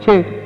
Cek.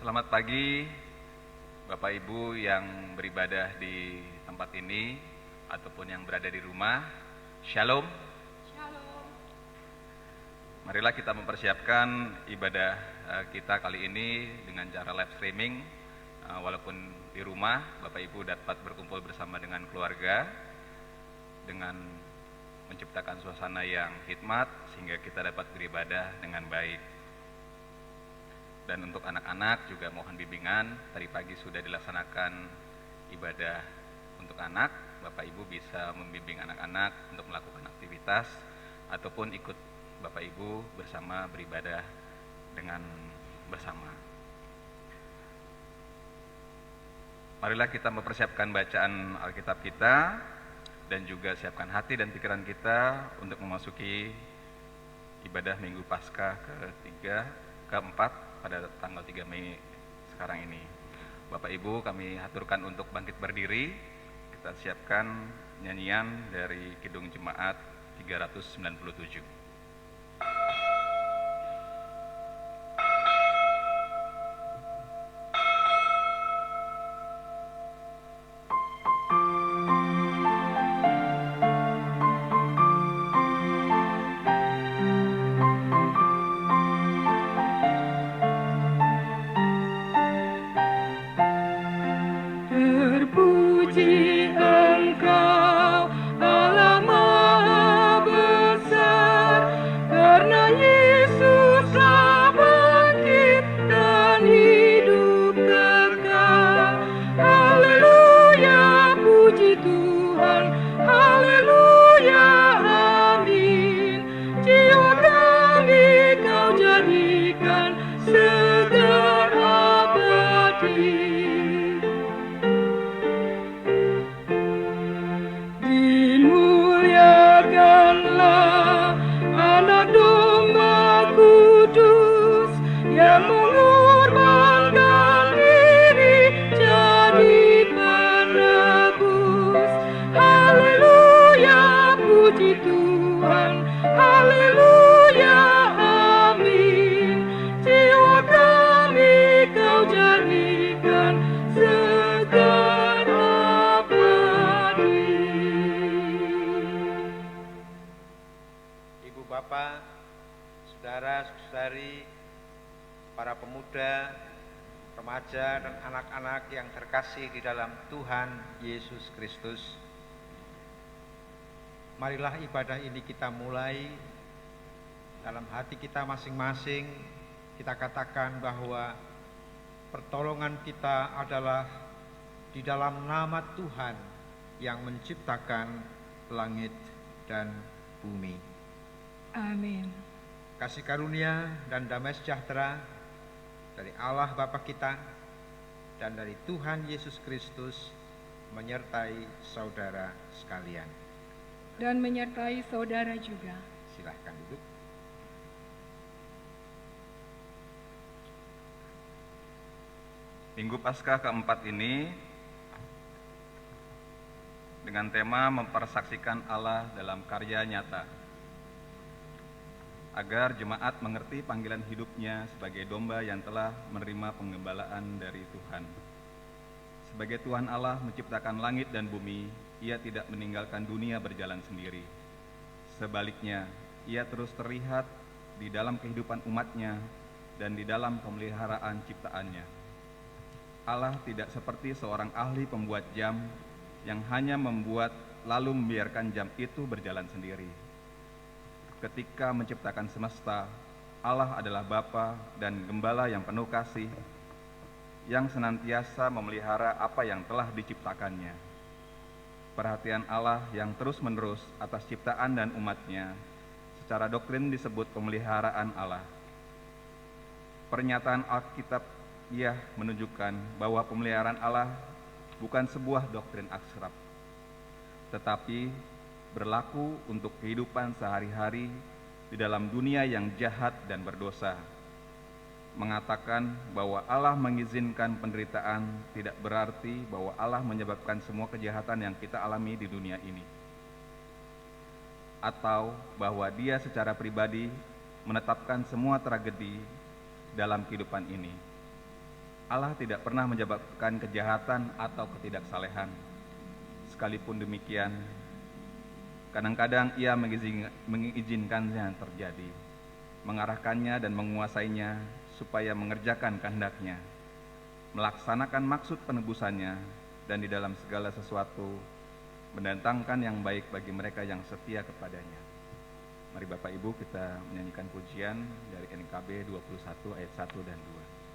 Selamat pagi Bapak Ibu yang beribadah di tempat ini ataupun yang berada di rumah. Shalom. Shalom. Marilah kita mempersiapkan ibadah kita kali ini dengan cara live streaming. Walaupun di rumah Bapak Ibu dapat berkumpul bersama dengan keluarga dengan menciptakan suasana yang hikmat sehingga kita dapat beribadah dengan baik. Dan untuk anak-anak juga mohon bimbingan. Tadi pagi sudah dilaksanakan ibadah untuk anak. Bapak Ibu bisa membimbing anak-anak untuk melakukan aktivitas ataupun ikut Bapak Ibu bersama beribadah dengan bersama. Marilah kita mempersiapkan bacaan Alkitab kita dan juga siapkan hati dan pikiran kita untuk memasuki ibadah Minggu Paskah keempat pada tanggal 3 Mei sekarang ini. Bapak Ibu, kami haturkan untuk bangkit berdiri. Kita siapkan nyanyian dari Kidung Jemaat 397. Terpuji Engkau, Allah Maha Besar, karena Yesus telah bangkit dan hidup kekal. Haleluya, puji Tuhan, haleluya, amin. Jiwa kami Kau jadikan segar abadi. Dimuliakanlah Anak Domba Kudus yang mengorbankan diri jadi penebus. Haleluya, puji Tuhan, haleluya, amin. Jiwa kami Kau jadikan segar abadi. Ibu bapak, saudara-saudari, para pemuda, remaja, dan anak-anak yang terkasih di dalam Tuhan Yesus Kristus. Marilah ibadah ini kita mulai dalam hati kita masing-masing. Kita katakan bahwa pertolongan kita adalah di dalam nama Tuhan yang menciptakan langit dan bumi. Amin. Kasih karunia dan damai sejahtera dari Allah Bapa kita dan dari Tuhan Yesus Kristus menyertai saudara sekalian. Dan menyertai saudara juga. Silahkan duduk. Minggu Paskah keempat ini dengan tema mempersaksikan Allah dalam karya nyata, agar jemaat mengerti panggilan hidupnya sebagai domba yang telah menerima penggembalaan dari Tuhan. Sebagai Tuhan Allah menciptakan langit dan bumi, Ia tidak meninggalkan dunia berjalan sendiri. Sebaliknya, Ia terus terlihat di dalam kehidupan umatnya dan di dalam pemeliharaan ciptaannya. Allah tidak seperti seorang ahli pembuat jam yang hanya membuat lalu membiarkan jam itu berjalan sendiri. Ketika menciptakan semesta, Allah adalah Bapa dan Gembala yang penuh kasih, yang senantiasa memelihara apa yang telah diciptakannya. Perhatian Allah yang terus-menerus atas ciptaan dan umatnya, secara doktrin disebut pemeliharaan Allah. Pernyataan Alkitab menunjukkan bahwa pemeliharaan Allah bukan sebuah doktrin abstrak, tetapi berlaku untuk kehidupan sehari-hari di dalam dunia yang jahat dan berdosa. Mengatakan bahwa Allah mengizinkan penderitaan tidak berarti bahwa Allah menyebabkan semua kejahatan yang kita alami di dunia ini, atau bahwa Dia secara pribadi menetapkan semua tragedi dalam kehidupan ini. Allah tidak pernah menyebabkan kejahatan atau ketidaksalehan. Sekalipun demikian, kadang-kadang Ia mengizinkannya terjadi, mengarahkannya dan menguasainya supaya mengerjakan kehendak-Nya, melaksanakan maksud penebusannya, dan di dalam segala sesuatu mendatangkan yang baik bagi mereka yang setia kepadanya. Mari Bapak Ibu kita menyanyikan pujian dari NKB 21 ayat 1 dan 2.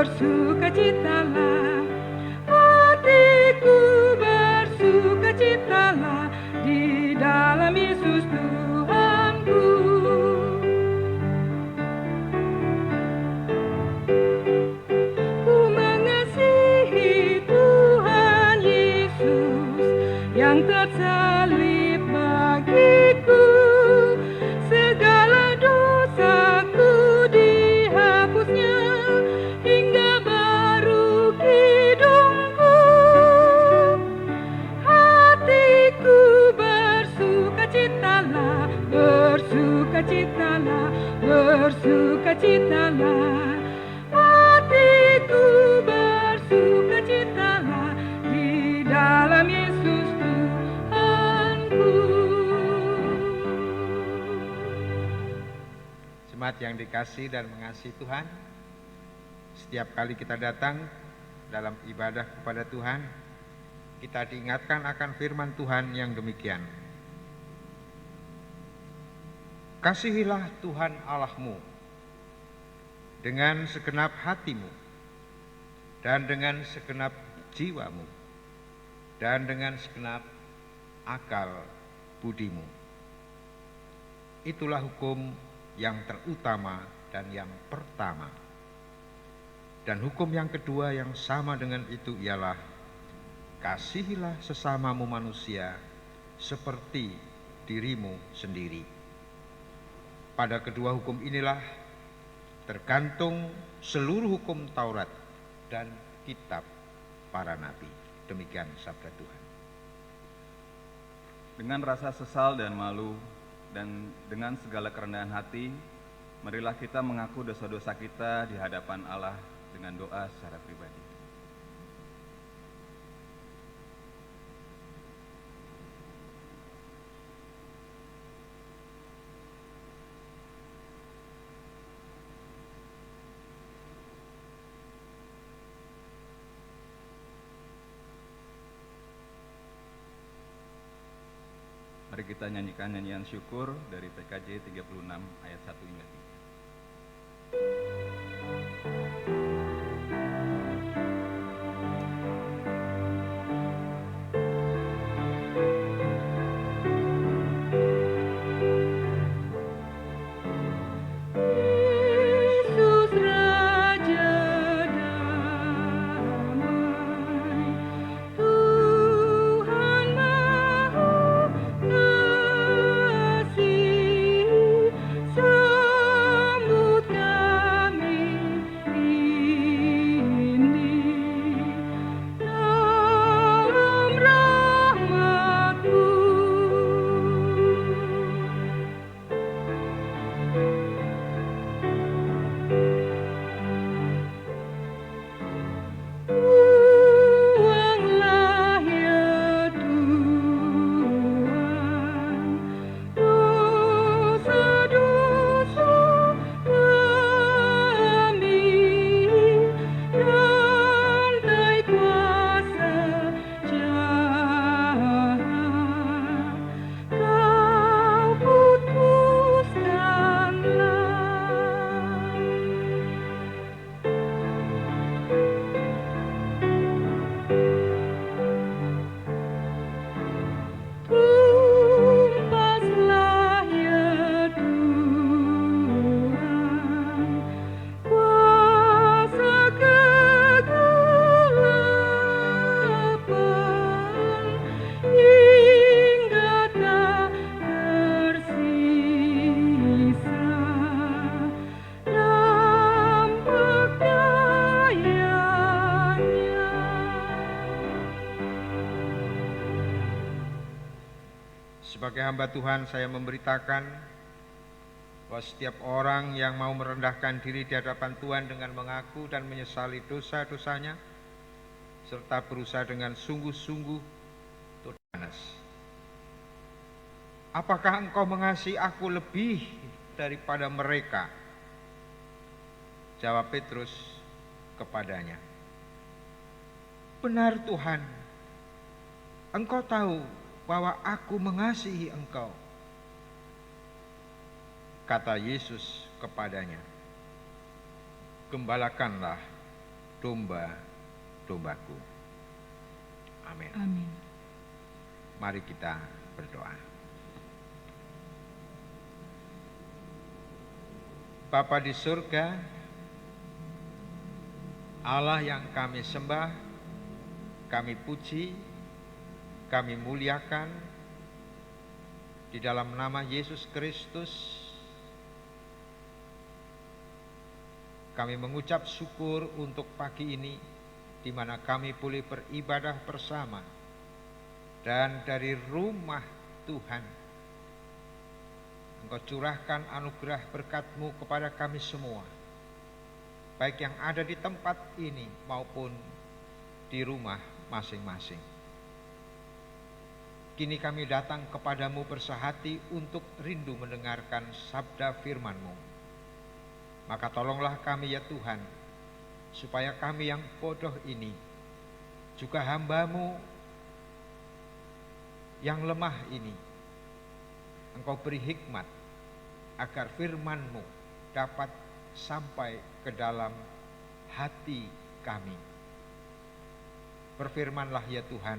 bersukacitalah, hatiku bersukacitalah di dalam Yesus Tuhanku. Ku mengasihi Tuhan Yesus yang tersalib bagiku, segala dosaku dihapusnya hingga baru hidupku. Hatiku bersukacitalah, bersukacitalah, bersukacitalah. Hatiku bersukacitalah di dalam Yesus Tuhanku. Jemaat yang dikasihi dan mengasihi Tuhan, setiap kali kita datang dalam ibadah kepada Tuhan, kita diingatkan akan firman Tuhan yang demikian. Kasihilah Tuhan Allahmu dengan segenap hatimu, dan dengan segenap jiwamu, dan dengan segenap akal budimu. Itulah hukum yang terutama dan yang pertama. Dan hukum yang kedua yang sama dengan itu ialah, kasihilah sesamamu manusia seperti dirimu sendiri. Pada kedua hukum inilah tergantung seluruh hukum Taurat dan kitab para nabi. Demikian sabda Tuhan. Dengan rasa sesal dan malu dan dengan segala kerendahan hati, marilah kita mengaku dosa-dosa kita di hadapan Allah dengan doa secara pribadi. Mari kita nyanyikan nyanyian syukur dari PKJ 36 ayat 1 hingga 3. Yesus Raja damai, Tuhan Maha Kasih, sambut kami ini dalam rahmat-Mu. Tuanglah ya Tuhan dosa-dosa kami, rantai kuasa jahat Kau putuskanlah. Tumpaslah ya Tuhan kuasa kegelapan hingga tak tersisa dampak dayanya. Sebagai hamba Tuhan, saya memberitakan bahwa setiap orang yang mau merendahkan diri di hadapan Tuhan dengan mengaku dan menyesali dosa-dosanya, serta berusaha dengan sungguh-sungguh to be honest. Apakah engkau mengasihi aku lebih daripada mereka? Jawab Petrus kepadanya, benar Tuhan, engkau tahu bahwa aku mengasihi engkau. Kata Yesus kepadanya, gembalakanlah domba-dombaku. Amin. Amin. Mari kita berdoa. Bapa di surga, Allah yang kami sembah, kami puji, kami muliakan, di dalam nama Yesus Kristus, kami mengucap syukur untuk pagi ini, di mana kami boleh beribadah bersama, dan dari rumah Tuhan, Engkau curahkan anugerah berkat-Mu kepada kami semua, baik yang ada di tempat ini maupun di rumah masing-masing. Kini kami datang kepadamu bersehati untuk rindu mendengarkan sabda firman-Mu. Maka tolonglah kami ya Tuhan, supaya kami yang bodoh ini, juga hamba-Mu yang lemah ini, Engkau beri hikmat, agar firman-Mu dapat sampai ke dalam hati kami. Berfirmanlah ya Tuhan,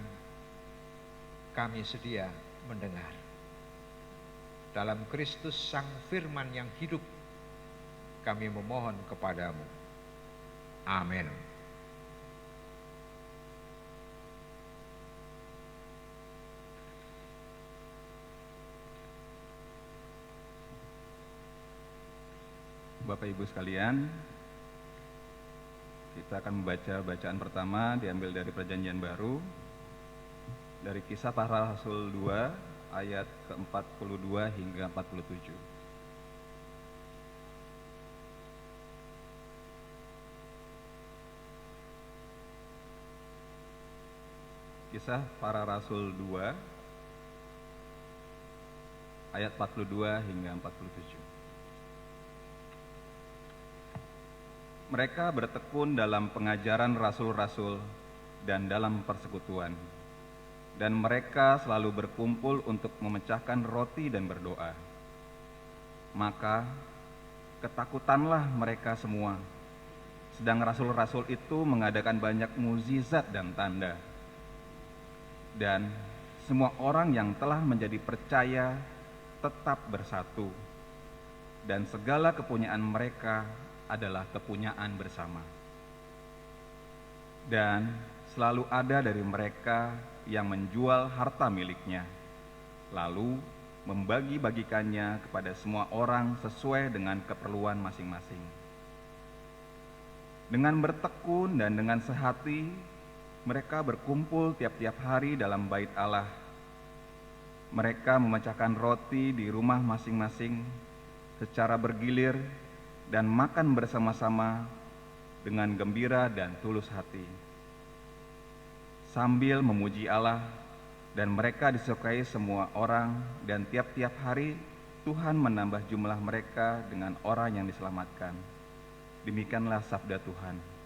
kami sedia mendengar. Dalam Kristus Sang Firman yang hidup, kami memohon kepadamu. Amin. Bapak Ibu sekalian, kita akan membaca bacaan pertama diambil dari Perjanjian Baru, dari Kisah Para Rasul 2 ayat ke-42 hingga 47. Kisah Para Rasul 2 ayat 42 hingga 47. Mereka bertekun dalam pengajaran rasul-rasul dan dalam persekutuan, dan mereka selalu berkumpul untuk memecahkan roti dan berdoa. Maka ketakutanlah mereka semua, sedang rasul-rasul itu mengadakan banyak mukjizat dan tanda. Dan semua orang yang telah menjadi percaya tetap bersatu, dan segala kepunyaan mereka adalah kepunyaan bersama. Dan selalu ada dari mereka yang menjual harta miliknya, lalu membagi-bagikannya kepada semua orang sesuai dengan keperluan masing-masing. Dengan bertekun dan dengan sehati, mereka berkumpul tiap-tiap hari dalam bait Allah. Mereka memecahkan roti di rumah masing-masing secara bergilir dan makan bersama-sama dengan gembira dan tulus hati, sambil memuji Allah, dan mereka disukai semua orang, dan tiap-tiap hari Tuhan menambah jumlah mereka dengan orang yang diselamatkan. Demikianlah sabda Tuhan.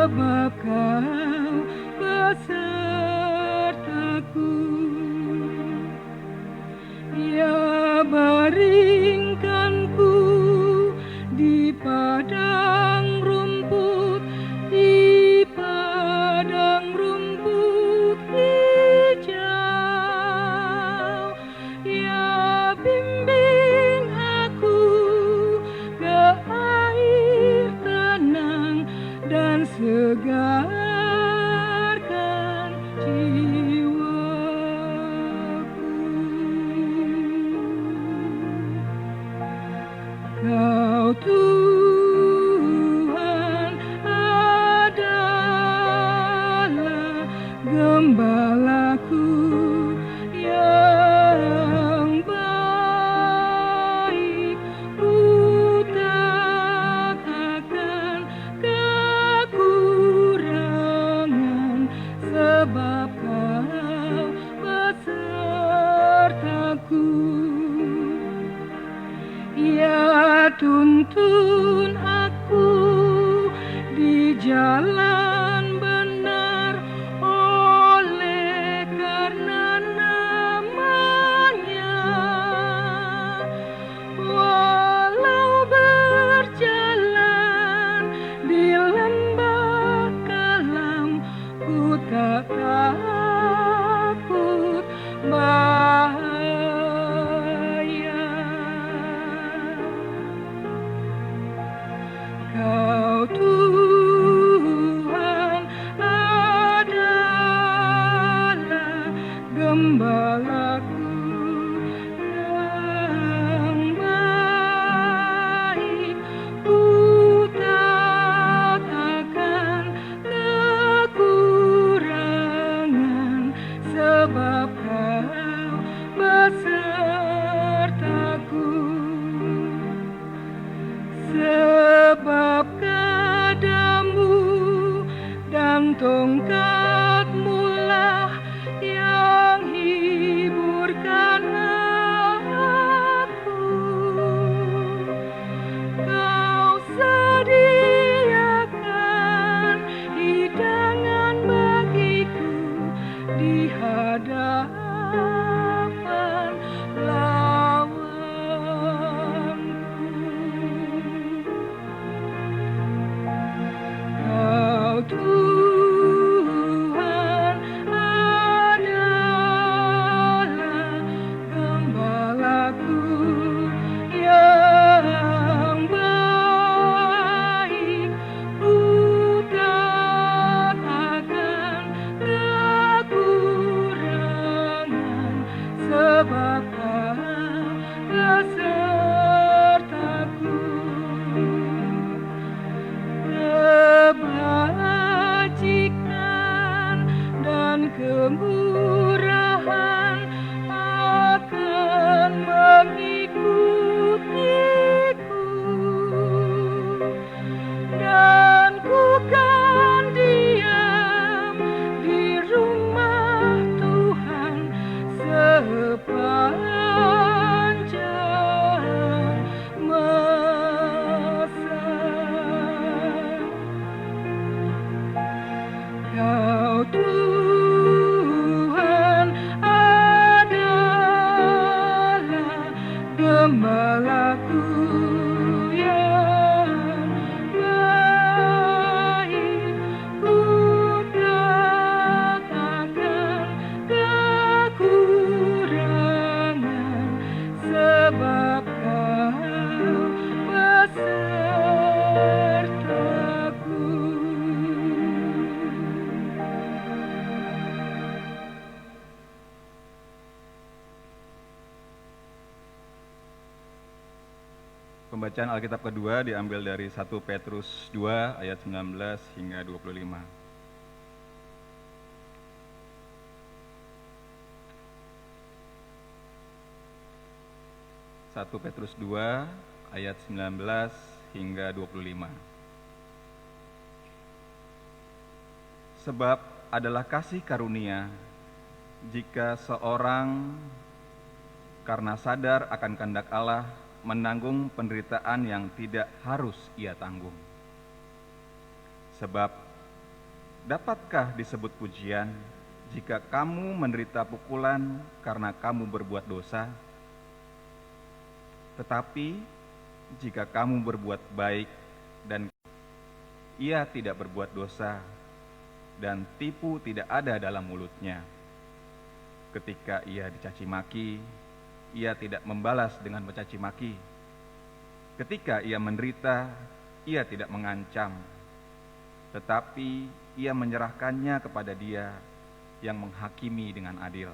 Sebab besertaku. Ia baringkanku di padang rumput, di padang rumput hijau. Ia bimbing aku ke air tenang dan segarkan jiwaku. Kau Tuhan adalah gembalaku yang baik. Ku tak akan kekurangan, sebab Kau besertaku. Ia tuntun aku di jalan benar oleh karena nama-Nya. Walau berjalan di lembah kelam, ku tak takut bahaya. Kau Tuhan adalah gembalaku yang baik. Ku tak akan kekurangan, sebab Kau besertaku. Sebab kadamu dan tongkatmu lah yang hiburkan aku. Kau sediakan hidangan bagiku di hadapan lawanku. Kau Tuhan adalah gembalaku yang baik. Ku tak akan kekurangan, sebab Kau besertaku. Kebajikan dan kemurahan akan mengikutiku, dan ku kan diam di rumah Tuhan sepanjang masa. Kau Tuhan adalah gembalaku yang baik. Ku tak akan kekurangan, sebab Kau besertaku. Pembacaan Alkitab kedua diambil dari 1 Petrus 2 ayat 19 hingga 25. Satu Petrus 2 ayat 19 hingga 25. Sebab adalah kasih karunia jika seorang karena sadar akan kehendak Allah menanggung penderitaan yang tidak harus ia tanggung. Sebab dapatkah disebut pujian jika kamu menderita pukulan karena kamu berbuat dosa? Tetapi jika kamu berbuat baik dan ia tidak berbuat dosa dan tipu tidak ada dalam mulutnya, ketika ia dicaci maki, ia tidak membalas dengan mencaci maki. Ketika ia menderita, ia tidak mengancam, tetapi ia menyerahkannya kepada Dia yang menghakimi dengan adil.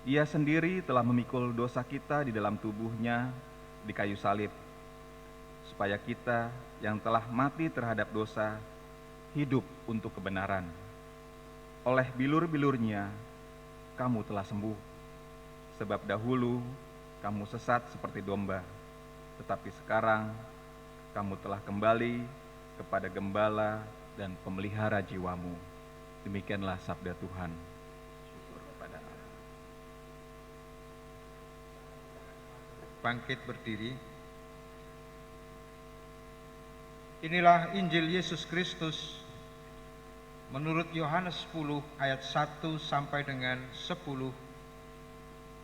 Ia sendiri telah memikul dosa kita di dalam tubuhnya di kayu salib, supaya kita yang telah mati terhadap dosa hidup untuk kebenaran. Oleh bilur-bilurnya kamu telah sembuh, sebab dahulu kamu sesat seperti domba, tetapi sekarang kamu telah kembali kepada gembala dan pemelihara jiwamu. Demikianlah sabda Tuhan. Syukur kepada Allah. Bangkit berdiri. Inilah Injil Yesus Kristus menurut Yohanes 10 ayat 1 sampai dengan 10.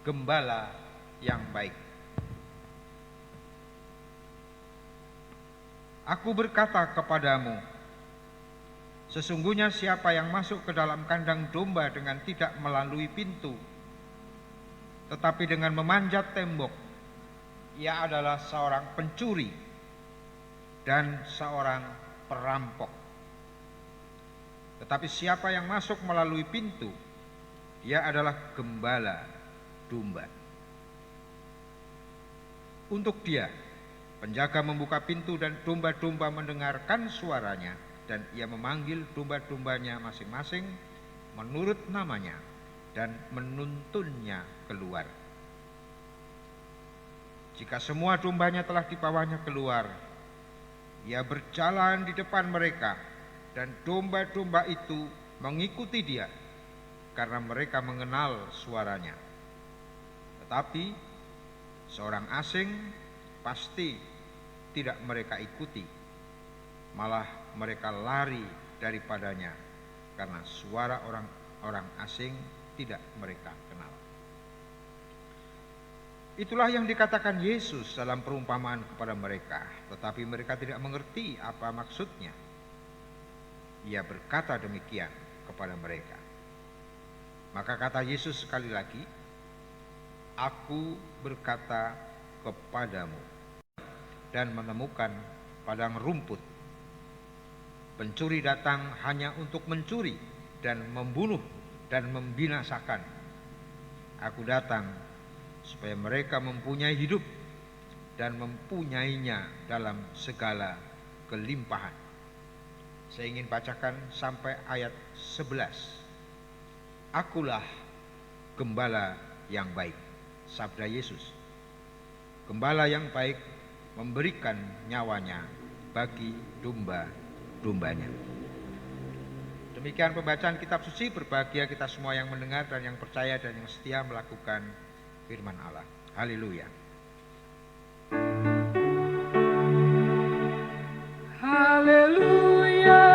Gembala yang baik. Aku berkata kepadamu, sesungguhnya siapa yang masuk ke dalam kandang domba dengan tidak melalui pintu, tetapi dengan memanjat tembok, ia adalah seorang pencuri dan seorang perampok. Tetapi siapa yang masuk melalui pintu, dia adalah gembala domba. Untuk dia, penjaga membuka pintu dan domba-domba mendengarkan suaranya, dan ia memanggil domba-dombanya masing-masing menurut namanya dan menuntunnya keluar. Jika semua dombanya telah dibawanya keluar, ia berjalan di depan mereka, dan domba-domba itu mengikuti dia, karena mereka mengenal suaranya. Tetapi seorang asing pasti tidak mereka ikuti, malah mereka lari daripadanya, karena suara orang asing tidak mereka kenal. Itulah yang dikatakan Yesus dalam perumpamaan kepada mereka, tetapi mereka tidak mengerti apa maksudnya. Ia berkata demikian kepada mereka. Maka kata Yesus sekali lagi, Aku berkata kepadamu, dan menemukan padang rumput. Pencuri datang hanya untuk mencuri dan membunuh dan membinasakan. Aku datang supaya mereka mempunyai hidup dan mempunyainya dalam segala kelimpahan. Saya ingin bacakan sampai ayat 11. Akulah gembala yang baik, sabda Yesus. Gembala yang baik memberikan nyawanya bagi domba-dombanya. Demikian pembacaan kitab suci. Berbahagia kita semua yang mendengar dan yang percaya dan yang setia melakukan firman Allah. Haleluya. Haleluya,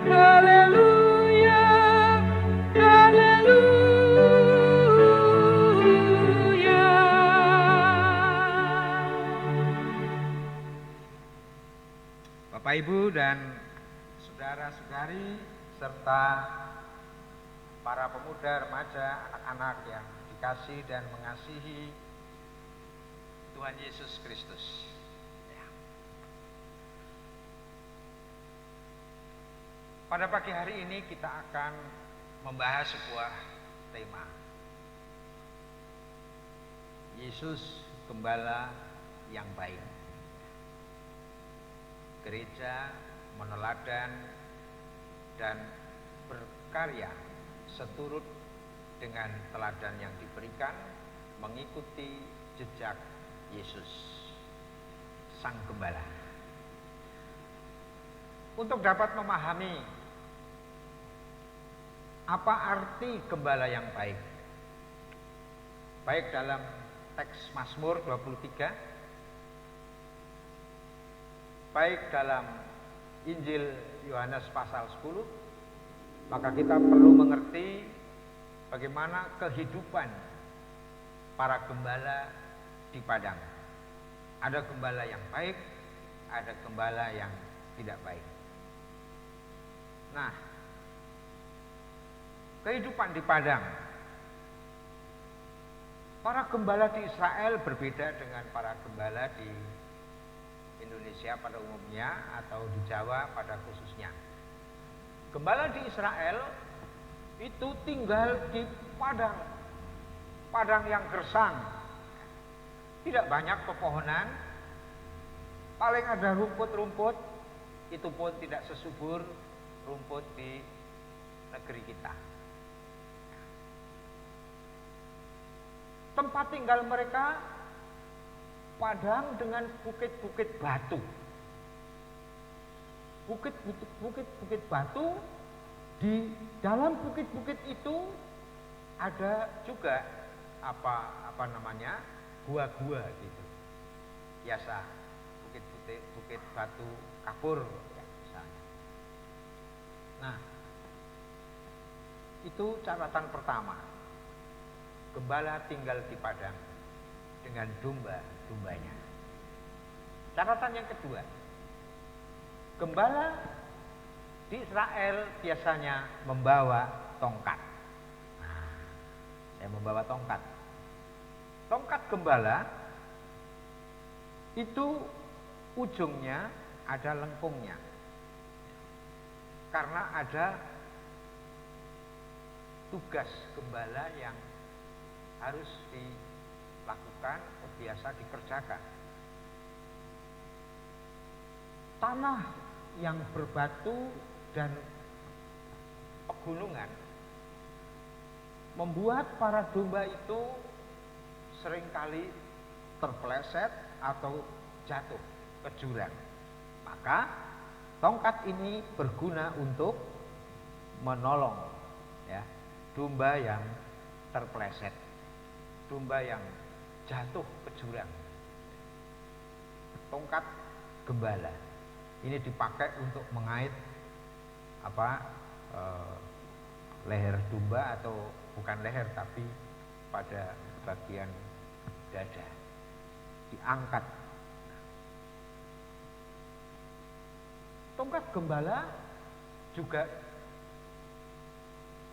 haleluya, haleluya. Bapak, Ibu, dan saudara-saudari serta para pemuda, remaja, anak-anak yang dikasih dan mengasihi Tuhan Yesus Kristus. Pada pagi hari ini kita akan membahas sebuah tema. Yesus Gembala yang baik. Gereja meneladan dan berkarya seturut dengan teladan yang diberikan, mengikuti jejak Yesus, Sang Gembala. Untuk dapat memahami apa arti gembala yang baik, baik dalam teks Mazmur 23, baik dalam Injil Yohanes pasal 10, maka kita perlu mengerti bagaimana kehidupan para gembala di padang. Ada gembala yang baik, ada gembala yang tidak baik. Nah, kehidupan di padang. Para gembala di Israel berbeda dengan para gembala di Indonesia pada umumnya atau di Jawa pada khususnya. Gembala di Israel itu tinggal di padang, padang yang gersang, tidak banyak pepohonan, paling ada rumput-rumput, itu pun tidak sesubur rumput di negeri kita. Tempat tinggal mereka padang dengan bukit-bukit batu. Bukit-bukit batu, di dalam bukit-bukit itu ada juga apa namanya? Gua-gua gitu. Biasa bukit batu kapur ya, misalnya. Nah, itu catatan pertama. Gembala tinggal di padang dengan domba-dombanya. Catatan yang kedua, gembala di Israel biasanya membawa tongkat. Nah, saya membawa tongkat. Tongkat gembala itu ujungnya ada lengkungnya. Karena ada tugas gembala yang harus dilakukan, biasa dikerjakan. Tanah yang berbatu dan pegunungan membuat para domba itu seringkali terpeleset atau jatuh ke jurang. Maka tongkat ini berguna untuk menolong ya, domba yang terpeleset, domba yang jatuh ke jurang. Tongkat gembala ini dipakai untuk mengait leher domba, atau bukan leher tapi pada bagian dada, diangkat. Tongkat gembala juga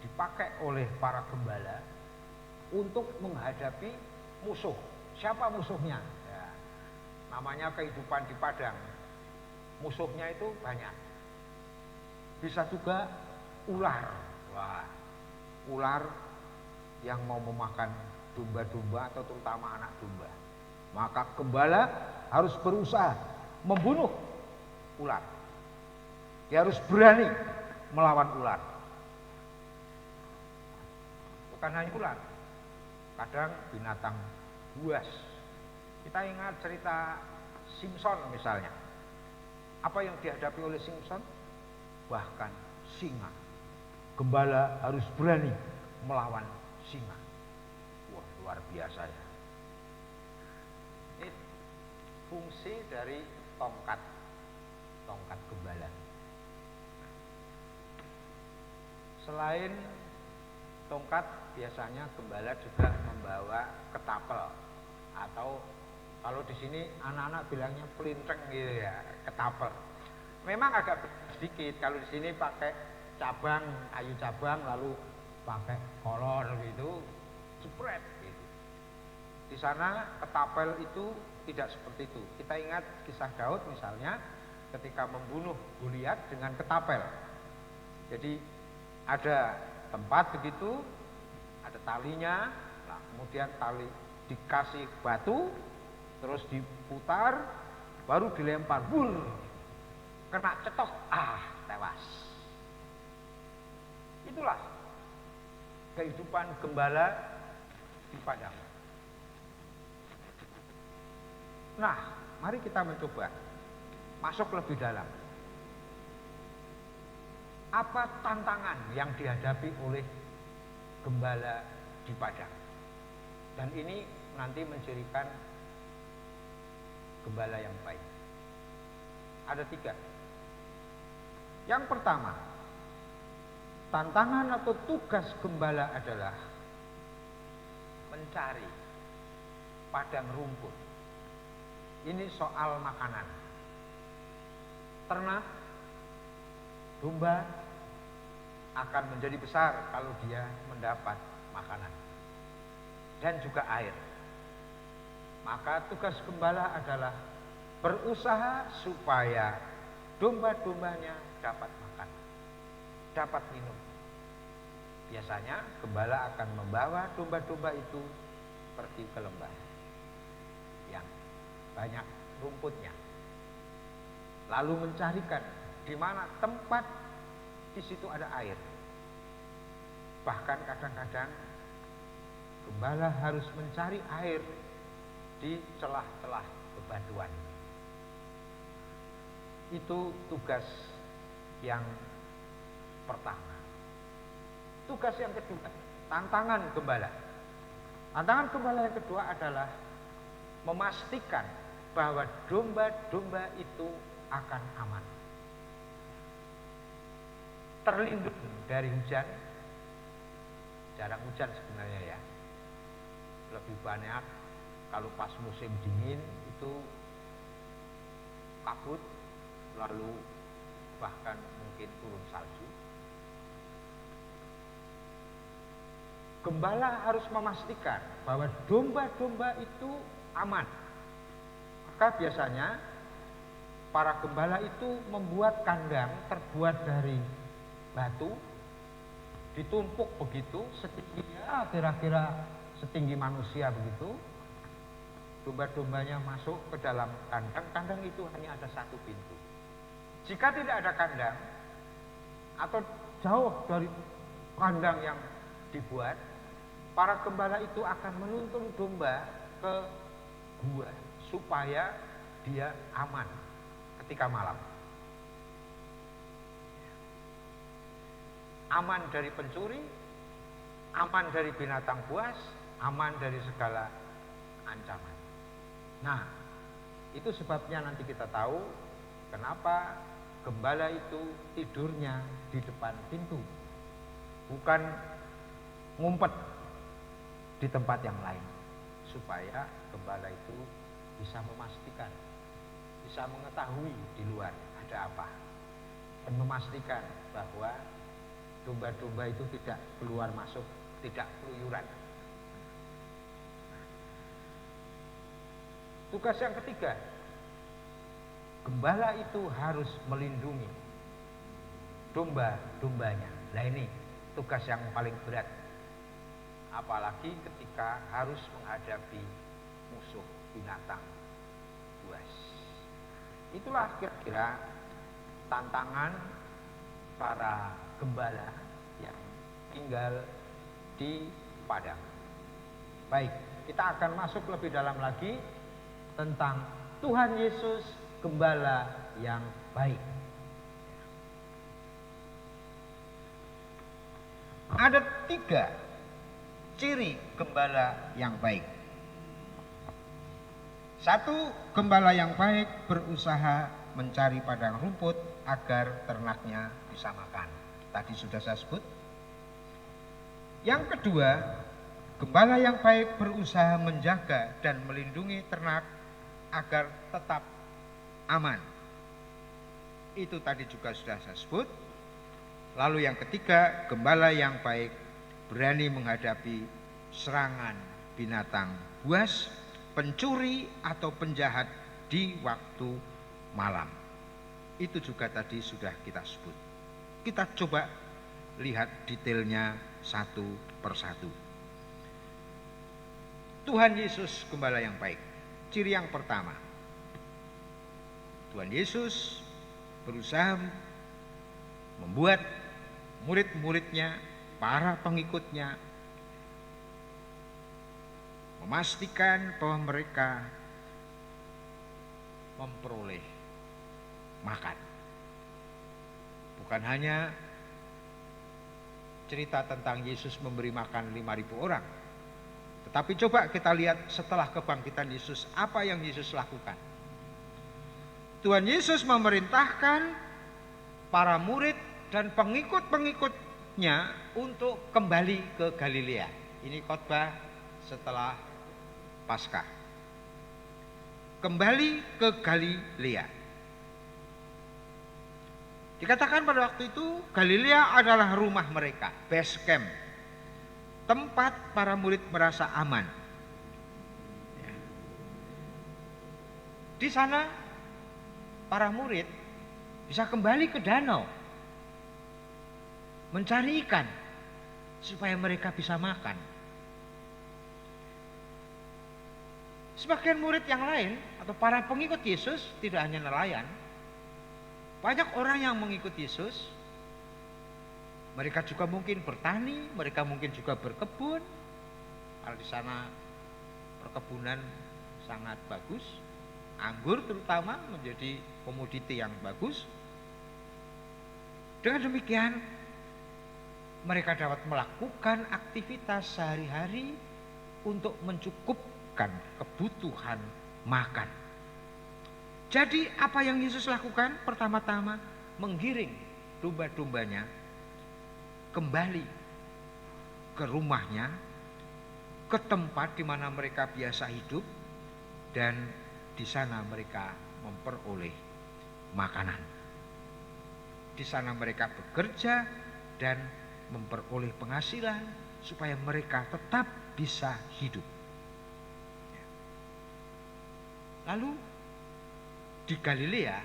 dipakai oleh para gembala untuk menghadapi musuh. Siapa musuhnya? Ya, namanya kehidupan di padang. Musuhnya itu banyak. Bisa juga ular. Wah, ular yang mau memakan domba-domba atau terutama anak domba. Maka gembala harus berusaha membunuh ular. Dia harus berani melawan ular. Bukan hanya ular, kadang binatang buas. Kita ingat cerita Simpson misalnya. Apa yang dihadapi oleh Simpson? Bahkan singa. Gembala harus berani melawan singa. Wah, luar biasa ya. Ini fungsi dari tongkat gembala. Selain tongkat, biasanya gembala juga membawa ketapel, atau kalau di sini anak-anak bilangnya pelinteng gitu ya, ketapel. Memang agak sedikit, kalau di sini pakai cabang, kayu cabang, lalu pakai kolor gitu, jepret gitu. Di sana ketapel itu tidak seperti itu. Kita ingat kisah Daud misalnya, ketika membunuh Goliat dengan ketapel. Jadi ada tempat begitu, ada talinya, nah, kemudian tali dikasih batu, terus diputar, baru dilempar, kena cetok, tewas. Itulah kehidupan gembala di padang. Nah, mari kita mencoba masuk lebih dalam. Apa tantangan yang dihadapi oleh gembala di padang? Dan ini nanti mencirikan gembala yang baik. Ada 3. Yang pertama, tantangan atau tugas gembala adalah mencari padang rumput. Ini soal makanan. Ternak, domba akan menjadi besar kalau dia mendapat makanan dan juga air. Maka tugas gembala adalah berusaha supaya domba-dombanya dapat makan, dapat minum. Biasanya gembala akan membawa domba-domba itu pergi ke lembah yang banyak rumputnya, lalu mencarikan di mana tempat di situ ada air. Bahkan kadang-kadang gembala harus mencari air di celah-celah bebatuan. Itu tugas yang pertama. Tugas yang kedua, tantangan gembala. Tantangan gembala yang kedua adalah memastikan bahwa domba-domba itu akan aman, terlindung dari hujan. Jarang hujan sebenarnya ya, lebih banyak kalau pas musim dingin itu kabut, lalu bahkan mungkin turun salju. Gembala harus memastikan bahwa domba-domba itu aman. Maka biasanya para gembala itu membuat kandang terbuat dari batu, ditumpuk begitu setingginya kira-kira setinggi manusia begitu. Domba-dombanya masuk ke dalam kandang. Kandang itu hanya ada satu pintu. Jika tidak ada kandang atau jauh dari kandang yang dibuat, para gembala itu akan menuntun domba ke gua supaya dia aman ketika malam. Aman dari pencuri, aman dari binatang buas, aman dari segala ancaman. Nah, itu sebabnya nanti kita tahu kenapa gembala itu tidurnya di depan pintu, bukan ngumpet di tempat yang lain, supaya gembala itu bisa memastikan, bisa mengetahui di luar ada apa, dan memastikan bahwa domba-domba itu tidak keluar masuk, tidak keluyuran. Tugas yang ketiga, gembala itu harus melindungi domba-dombanya. Nah ini tugas yang paling berat, apalagi ketika harus menghadapi musuh binatang buas. Itulah kira-kira tantangan para gembala yang tinggal di padang. Baik, kita akan masuk lebih dalam lagi tentang Tuhan Yesus gembala yang baik. Ada 3 ciri gembala yang baik. 1, gembala yang baik berusaha mencari padang rumput agar ternaknya bisa makan. Tadi sudah saya sebut. Yang kedua, gembala yang baik berusaha menjaga dan melindungi ternak agar tetap aman. Itu tadi juga sudah saya sebut. Lalu yang ketiga, gembala yang baik berani menghadapi serangan binatang buas, pencuri atau penjahat di waktu malam. Itu juga tadi sudah kita sebut. Kita coba lihat detailnya satu persatu. Tuhan Yesus gembala yang baik. Ciri yang pertama, Tuhan Yesus berusaha membuat murid-muridnya, para pengikutnya, memastikan bahwa mereka memperoleh makan. Bukan hanya cerita tentang Yesus memberi makan 5.000 orang, tetapi coba kita lihat setelah kebangkitan Yesus, apa yang Yesus lakukan. Tuhan Yesus memerintahkan para murid dan pengikut-pengikutnya untuk kembali ke Galilea. Ini khotbah setelah Paskah. Kembali ke Galilea. Dikatakan pada waktu itu Galilea adalah rumah mereka, base camp, tempat para murid merasa aman. Di sana para murid bisa kembali ke danau, mencari ikan supaya mereka bisa makan. Sebagian murid yang lain atau para pengikut Yesus tidak hanya nelayan, banyak orang yang mengikut Yesus. Mereka juga mungkin bertani, mereka mungkin juga berkebun. Kalau di sana perkebunan sangat bagus, anggur terutama menjadi komoditi yang bagus. Dengan demikian mereka dapat melakukan aktivitas sehari-hari untuk mencukupkan kebutuhan makan. Jadi apa yang Yesus lakukan? Pertama-tama menggiring domba-dombanya kembali ke rumahnya, ke tempat di mana mereka biasa hidup, dan di sana mereka memperoleh makanan. Di sana mereka bekerja dan memperoleh penghasilan supaya mereka tetap bisa hidup. Lalu di Galilea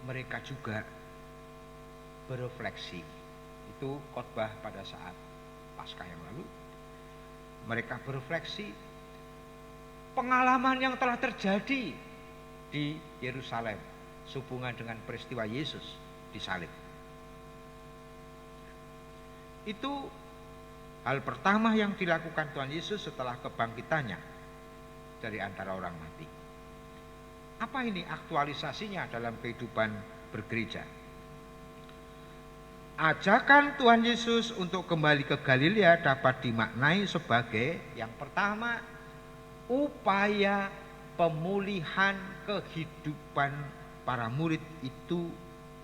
mereka juga berefleksi. Itu khotbah pada saat Paskah yang lalu. Mereka berefleksi pengalaman yang telah terjadi di Yerusalem sehubungan dengan peristiwa Yesus disalib. Itu hal pertama yang dilakukan Tuhan Yesus setelah kebangkitannya dari antara orang mati. Apa ini aktualisasinya dalam kehidupan bergereja? Ajakan Tuhan Yesus untuk kembali ke Galilea dapat dimaknai sebagai yang pertama, upaya pemulihan kehidupan para murid itu,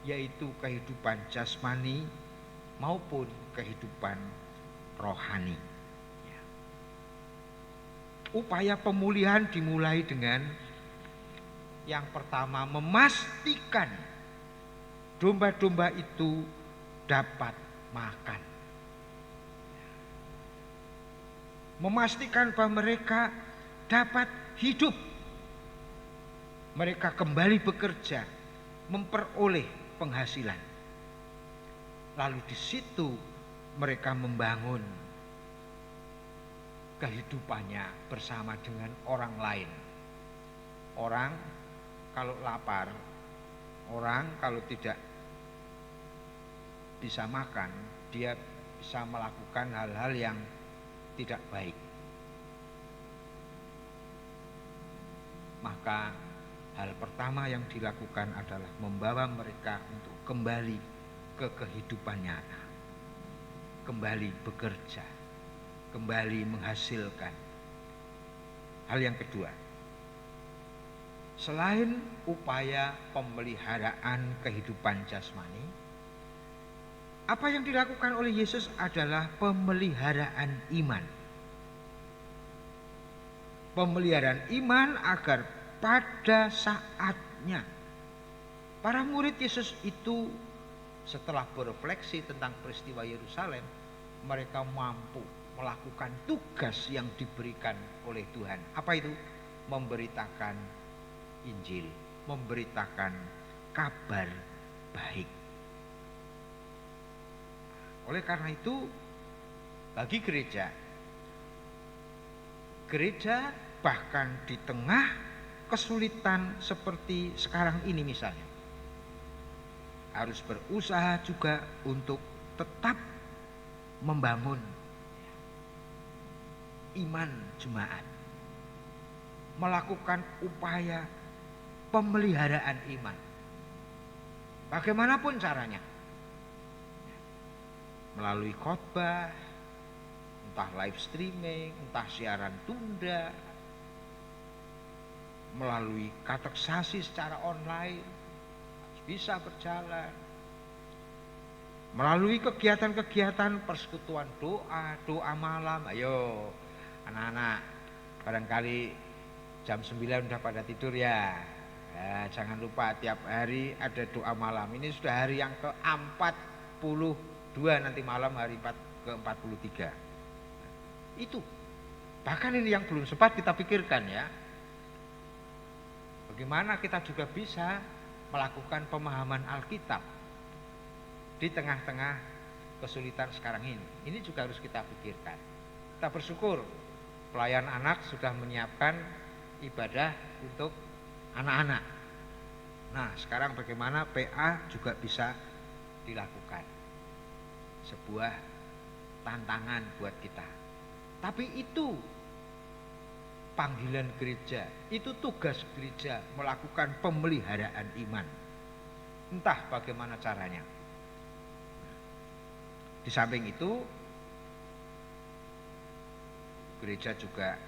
yaitu kehidupan jasmani maupun kehidupan rohani. Upaya pemulihan dimulai dengan yang pertama, memastikan domba-domba itu dapat makan. Memastikan bahwa mereka dapat hidup. Mereka kembali bekerja, memperoleh penghasilan. Lalu di situ mereka membangun kehidupannya bersama dengan orang lain. Orang kalau lapar, orang kalau tidak bisa makan, dia bisa melakukan hal-hal yang tidak baik. Maka hal pertama yang dilakukan adalah membawa mereka untuk kembali ke kehidupan nyata, kembali bekerja, kembali menghasilkan. Hal yang kedua, selain upaya pemeliharaan kehidupan jasmani, apa yang dilakukan oleh Yesus adalah pemeliharaan iman. Pemeliharaan iman agar pada saatnya para murid Yesus itu setelah berefleksi tentang peristiwa Yerusalem, mereka mampu melakukan tugas yang diberikan oleh Tuhan. Apa itu? Memberitakan Injil, memberitakan kabar baik. Oleh karena itu, bagi gereja bahkan di tengah kesulitan seperti sekarang ini misalnya, harus berusaha juga untuk tetap membangun iman jemaat, melakukan upaya pemeliharaan iman bagaimanapun caranya, melalui khotbah, entah live streaming, entah siaran tunda, melalui kateksasi secara online, bisa berjalan. Melalui kegiatan-kegiatan persekutuan doa malam. Ayo anak-anak, barangkali jam 9 udah pada tidur ya. Jangan lupa tiap hari ada doa malam. Ini sudah hari yang ke-42 nanti malam, hari ke-43. Itu. Bahkan ini yang belum sempat kita pikirkan ya. Bagaimana kita juga bisa melakukan pemahaman Alkitab di tengah-tengah kesulitan sekarang ini. Ini juga harus kita pikirkan. Kita bersyukur pelayan anak sudah menyiapkan ibadah untuk anak-anak. Nah, sekarang bagaimana PA juga bisa dilakukan. Sebuah tantangan buat kita. Tapi itu panggilan gereja, itu tugas gereja melakukan pemeliharaan iman. Entah bagaimana caranya. Di samping itu, gereja juga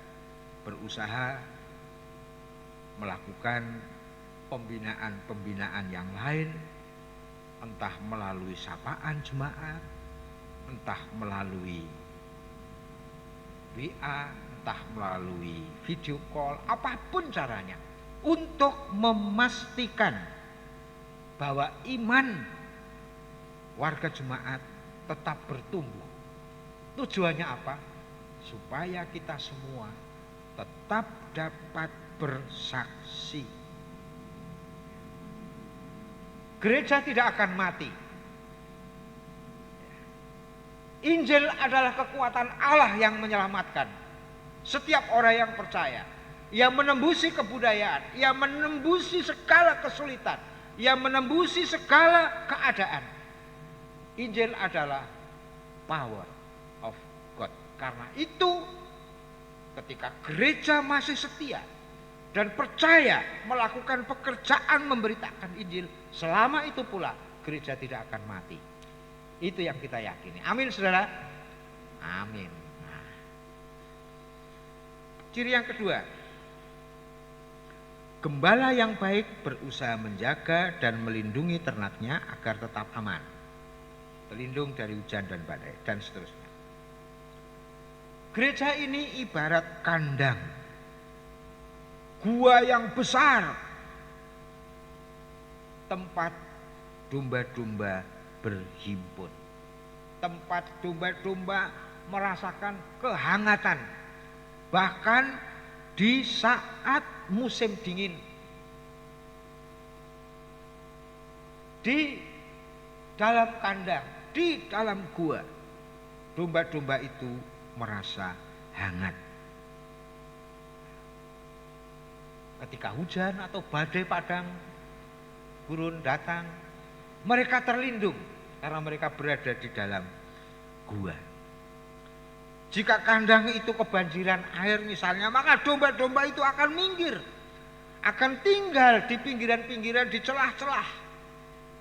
berusaha melakukan pembinaan-pembinaan yang lain, entah melalui sapaan jemaat, entah melalui WA, entah melalui video call, apapun caranya, untuk memastikan bahwa iman warga jemaat tetap bertumbuh. Tujuannya apa? Supaya kita semua tetap dapat bersaksi. Gereja tidak akan mati. Injil adalah kekuatan Allah yang menyelamatkan setiap orang yang percaya. Ia menembusi kebudayaan, ia menembusi segala kesulitan, ia menembusi segala keadaan. Injil adalah power of God. Karena itu ketika gereja masih setia dan percaya melakukan pekerjaan memberitakan Injil, selama itu pula gereja tidak akan mati. Itu yang kita yakini. Amin saudara. Amin. Nah. Ciri yang kedua, gembala yang baik berusaha menjaga dan melindungi ternaknya agar tetap aman, terlindung dari hujan dan badai dan seterusnya. Gereja ini ibarat kandang, gua yang besar, tempat domba-domba berhimpun, tempat domba-domba merasakan kehangatan, bahkan di saat musim dingin. Di dalam kandang, di dalam gua, domba-domba itu merasa hangat. Ketika hujan atau badai padang gurun datang, mereka terlindung karena mereka berada di dalam gua. Jika kandang itu kebanjiran air misalnya, maka domba-domba itu akan minggir, akan tinggal di pinggiran-pinggiran, di celah-celah,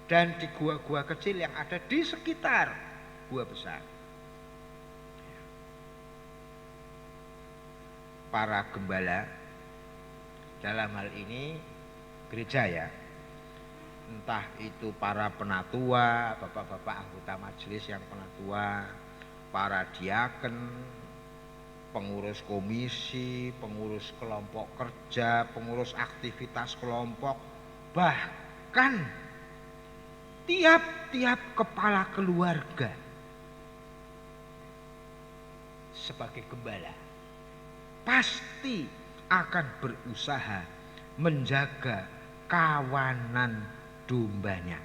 dan di gua-gua kecil yang ada di sekitar gua besar. Para gembala, dalam hal ini gereja ya, entah itu para penatua, bapak-bapak anggota majelis yang penatua, para diaken, pengurus komisi, pengurus kelompok kerja, pengurus aktivitas kelompok, bahkan tiap-tiap kepala keluarga sebagai gembala pasti akan berusaha menjaga kawanan dombanya.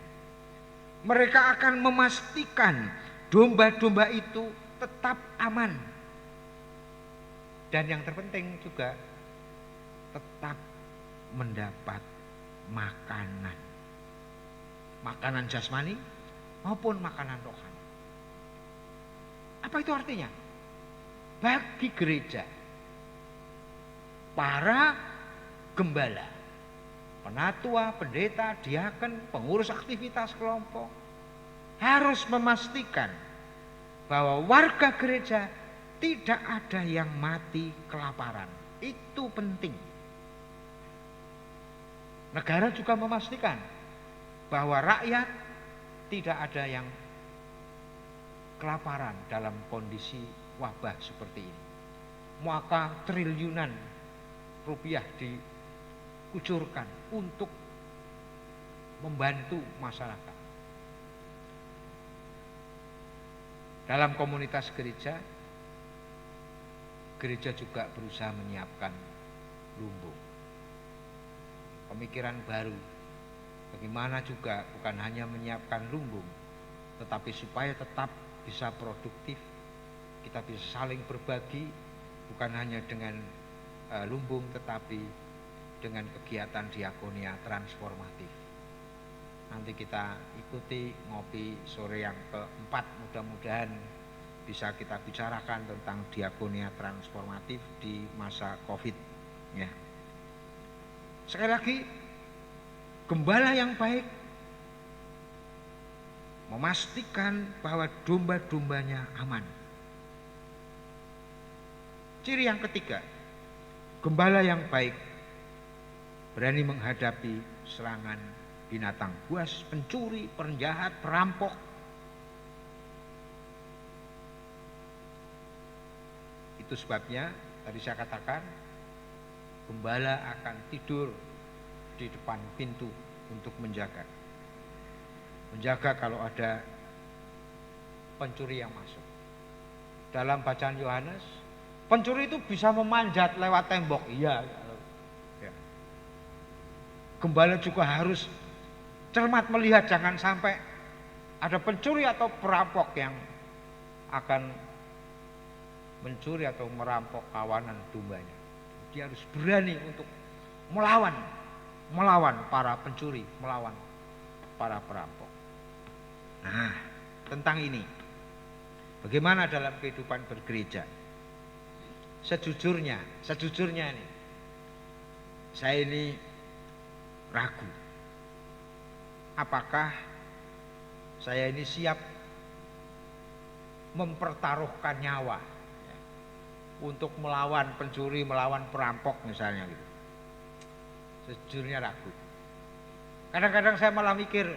Mereka akan memastikan domba-domba itu tetap aman. Dan yang terpenting juga tetap mendapat makanan. Makanan jasmani maupun makanan rohani. Apa itu artinya? Bagi gereja, para gembala, penatua, pendeta, diaken, pengurus aktivitas kelompok harus memastikan bahwa warga gereja tidak ada yang mati kelaparan. Itu penting. Negara juga memastikan bahwa rakyat tidak ada yang kelaparan dalam kondisi wabah seperti ini. Maka triliunan rupiah dikucurkan untuk membantu masyarakat. Dalam komunitas gereja, gereja juga berusaha menyiapkan lumbung. Pemikiran baru, bagaimana juga bukan hanya menyiapkan lumbung, tetapi supaya tetap bisa produktif, kita bisa saling berbagi, bukan hanya dengan lumbung, tetapi dengan kegiatan diakonia transformatif. Nanti kita ikuti ngopi sore yang keempat, mudah-mudahan bisa kita bicarakan tentang diakonia transformatif di masa COVID. Ya. Sekali lagi, gembala yang baik memastikan bahwa domba-dombanya aman. Ciri yang ketiga, gembala yang baik berani menghadapi serangan binatang buas, pencuri, penjahat, perampok. Itu sebabnya tadi saya katakan gembala akan tidur di depan pintu untuk menjaga kalau ada pencuri yang masuk. Dalam bacaan Yohanes, pencuri itu bisa memanjat lewat tembok. Iya. Ya. Gembala juga harus cermat melihat, jangan sampai ada pencuri atau perampok yang akan mencuri atau merampok kawanan dombanya. Dia harus berani untuk melawan para pencuri, melawan para perampok. Nah, tentang ini, bagaimana dalam kehidupan bergereja? Sejujurnya nih, saya ini ragu. Apakah saya ini siap mempertaruhkan nyawa untuk melawan pencuri, melawan perampok misalnya gitu. Sejujurnya ragu. Kadang-kadang saya malah mikir,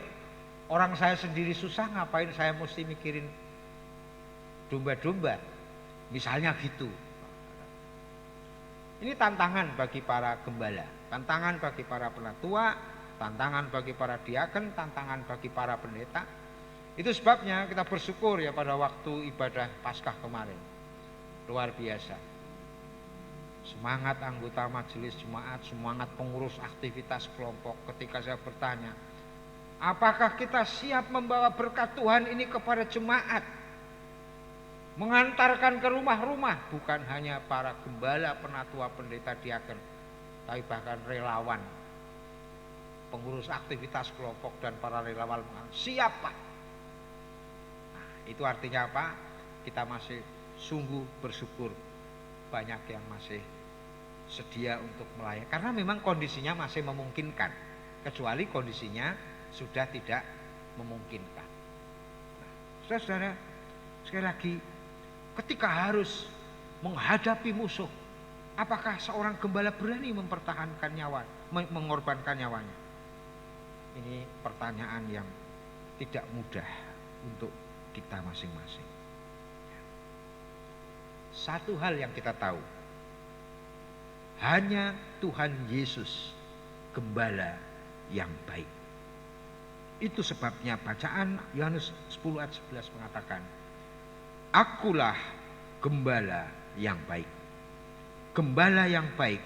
orang saya sendiri susah, ngapain saya mesti mikirin domba-domba, misalnya gitu. Ini tantangan bagi para gembala, tantangan bagi para penatua, tantangan bagi para diaken, tantangan bagi para pendeta. Itu sebabnya kita bersyukur ya pada waktu ibadah Paskah kemarin. Luar biasa. Semangat anggota majelis jemaat, semangat pengurus aktivitas kelompok. Ketika saya bertanya, apakah kita siap membawa berkat Tuhan ini kepada jemaat? Mengantarkan ke rumah-rumah, bukan hanya para gembala, penatua, pendeta, diaken, tapi bahkan relawan, pengurus aktivitas kelompok dan para relawan. Siap, Pak. Nah, itu artinya apa? Kita masih sungguh bersyukur, banyak yang masih sedia untuk melayani, karena memang kondisinya masih memungkinkan, kecuali kondisinya sudah tidak memungkinkan. Nah, saudara, sekali lagi, ketika harus menghadapi musuh, apakah seorang gembala berani mempertahankan nyawa, mengorbankan nyawanya? Ini pertanyaan yang tidak mudah untuk kita masing-masing. Satu hal yang kita tahu, hanya Tuhan Yesus gembala yang baik. Itu sebabnya bacaan Yohanes 10 ayat 11 mengatakan, akulah gembala yang baik. Gembala yang baik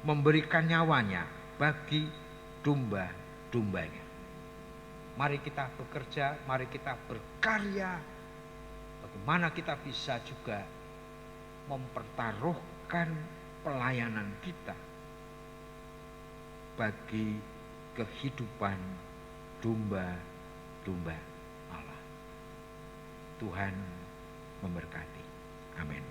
memberikan nyawanya bagi domba-dombanya. Mari kita bekerja, mari kita berkarya. Bagaimana kita bisa juga mempertaruhkan pelayanan kita bagi kehidupan domba-domba Allah. Tuhan memberkati. Amin.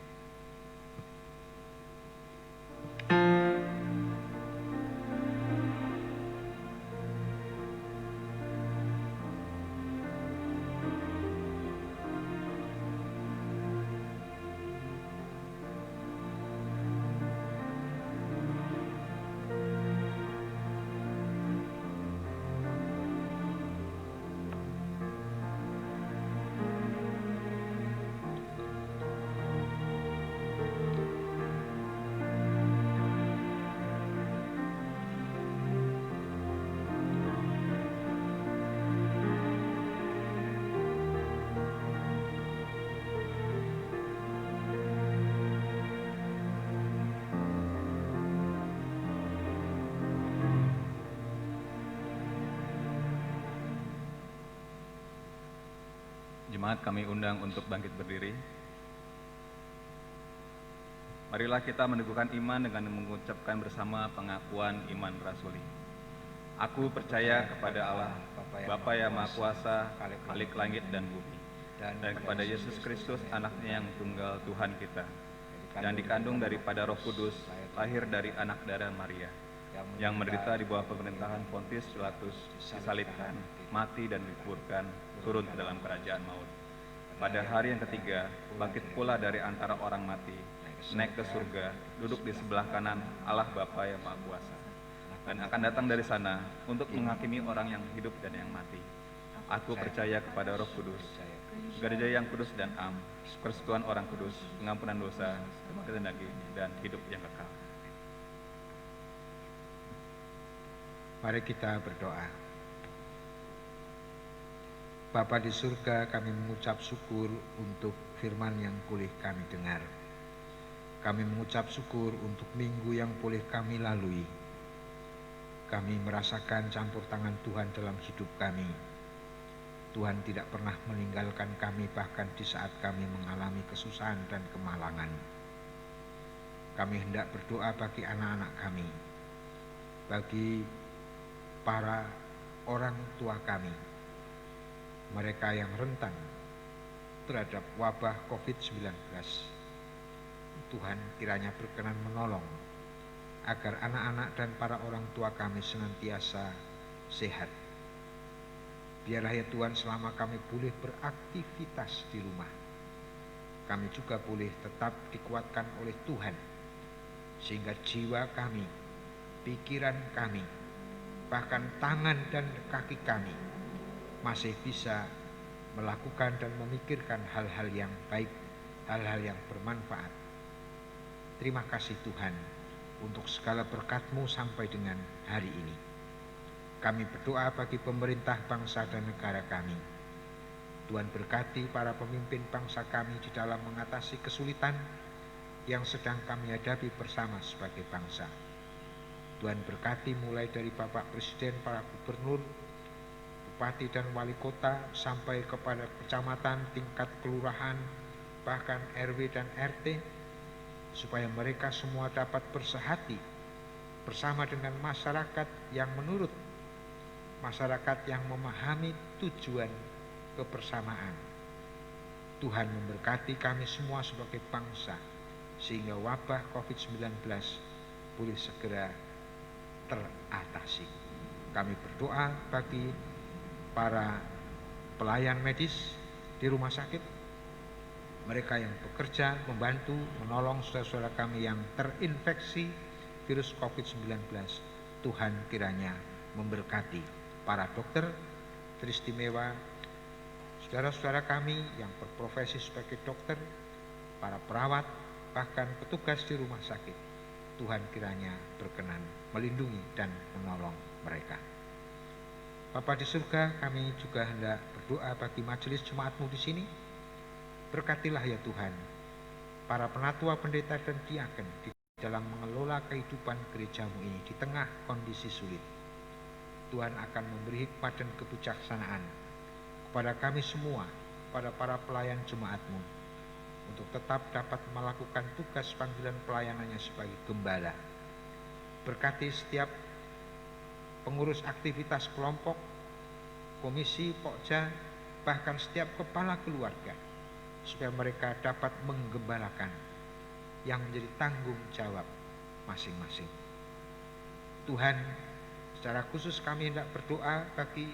Jemaat kami undang untuk bangkit berdiri. Marilah kita meneguhkan iman dengan mengucapkan bersama pengakuan iman rasuli. Aku percaya kepada Allah, Bapa yang Maha Kuasa, Khalik langit dan bumi, dan kepada Yesus Kristus, anaknya yang tunggal Tuhan kita, yang dikandung daripada Roh Kudus, lahir dari anak darah Maria, yang menderita di bawah pemerintahan Pontius Pilatus, disalibkan, mati dan dikuburkan, turun ke dalam kerajaan maut. Pada hari yang ketiga, bangkit pula dari antara orang mati, naik ke surga, duduk di sebelah kanan Allah Bapa yang Maha Kuasa, dan akan datang dari sana untuk menghakimi orang yang hidup dan yang mati. Aku percaya kepada Roh Kudus, gereja yang kudus dan am, persekutuan orang kudus, pengampunan dosa, kebangkitan daging, dan hidup yang kekal. Mari kita berdoa. Bapa di surga, kami mengucap syukur untuk firman yang boleh kami dengar. Kami mengucap syukur untuk minggu yang boleh kami lalui. Kami merasakan campur tangan Tuhan dalam hidup kami. Tuhan tidak pernah meninggalkan kami bahkan di saat kami mengalami kesusahan dan kemalangan. Kami hendak berdoa bagi anak-anak kami, bagi para orang tua kami, mereka yang rentan terhadap wabah COVID-19. Tuhan kiranya berkenan menolong agar anak-anak dan para orang tua kami senantiasa sehat. Biarlah ya Tuhan, selama kami boleh beraktivitas di rumah, kami juga boleh tetap dikuatkan oleh Tuhan, sehingga jiwa kami, pikiran kami, bahkan tangan dan kaki kami masih bisa melakukan dan memikirkan hal-hal yang baik, hal-hal yang bermanfaat. Terima kasih Tuhan untuk segala berkat-Mu sampai dengan hari ini. Kami berdoa bagi pemerintah bangsa dan negara kami. Tuhan berkati para pemimpin bangsa kami di dalam mengatasi kesulitan yang sedang kami hadapi bersama sebagai bangsa. Tuhan berkati mulai dari Bapak Presiden, para gubernur, bupati dan wali kota, sampai kepada kecamatan, tingkat kelurahan, bahkan RW dan RT, supaya mereka semua dapat bersehati bersama dengan masyarakat yang menurut, masyarakat yang memahami tujuan kebersamaan. Tuhan memberkati kami semua sebagai bangsa, sehingga wabah COVID-19 boleh segera teratasi. Kami berdoa bagi para pelayan medis di rumah sakit, mereka yang bekerja, membantu, menolong saudara-saudara kami yang terinfeksi virus COVID-19. Tuhan kiranya memberkati para dokter teristimewa, saudara-saudara kami yang berprofesi sebagai dokter, para perawat, bahkan petugas di rumah sakit. Tuhan kiranya berkenan melindungi dan menolong mereka. Bapa di surga, kami juga hendak berdoa bagi majelis jemaat-Mu di sini. Berkatilah ya Tuhan para penatua, pendeta dan diaken di dalam mengelola kehidupan gereja-Mu ini di tengah kondisi sulit. Tuhan akan memberi hikmat dan kebijaksanaan kepada kami semua, kepada para pelayan jemaat-Mu, untuk tetap dapat melakukan tugas panggilan pelayanannya sebagai gembala. Berkati setiap pengurus aktivitas kelompok, komisi, pokja, bahkan setiap kepala keluarga, supaya mereka dapat menggembalakan yang menjadi tanggung jawab masing-masing. Tuhan, secara khusus kami hendak berdoa bagi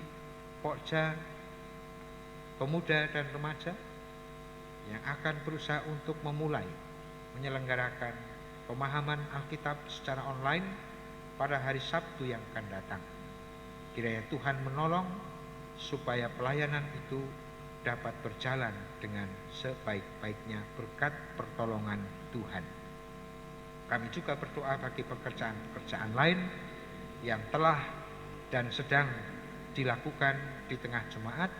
pokja, pemuda dan remaja yang akan berusaha untuk memulai menyelenggarakan pemahaman Alkitab secara online pada hari Sabtu yang akan datang. Kiranya Tuhan menolong supaya pelayanan itu dapat berjalan dengan sebaik-baiknya berkat pertolongan Tuhan. Kami juga berdoa bagi pekerjaan-pekerjaan lain yang telah dan sedang dilakukan di tengah jemaat,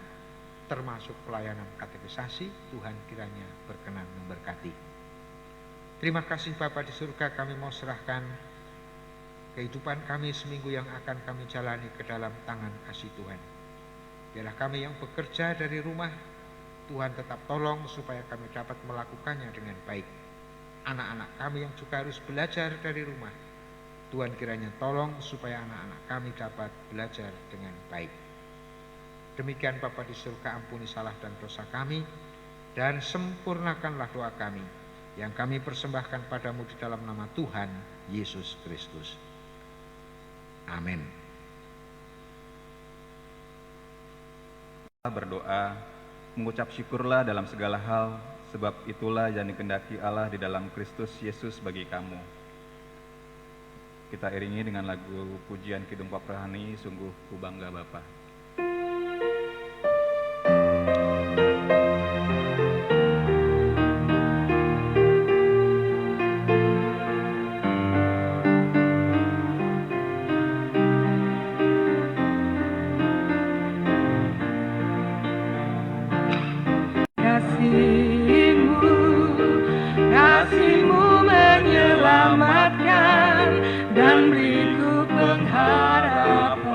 termasuk pelayanan katekisasi. Tuhan kiranya berkenan memberkati. Terima kasih Bapa di surga, kami mau serahkan kehidupan kami seminggu yang akan kami jalani ke dalam tangan kasih Tuhan. Biarlah kami yang bekerja dari rumah, Tuhan tetap tolong supaya kami dapat melakukannya dengan baik. Anak-anak kami yang juga harus belajar dari rumah, Tuhan kiranya tolong supaya anak-anak kami dapat belajar dengan baik. Demikian Bapa di surga, ampuni salah dan dosa kami, dan sempurnakanlah doa kami yang kami persembahkan padamu di dalam nama Tuhan Yesus Kristus. Amin. Berdoa, mengucap syukurlah dalam segala hal, sebab itulah yang dikehendaki Allah di dalam Kristus Yesus bagi kamu. Kita iringi dengan lagu pujian Kidung Paprahani, Sungguh Ku Bangga Bapa. Kasih-Mu menyelamatkan dan beriku pengharapan.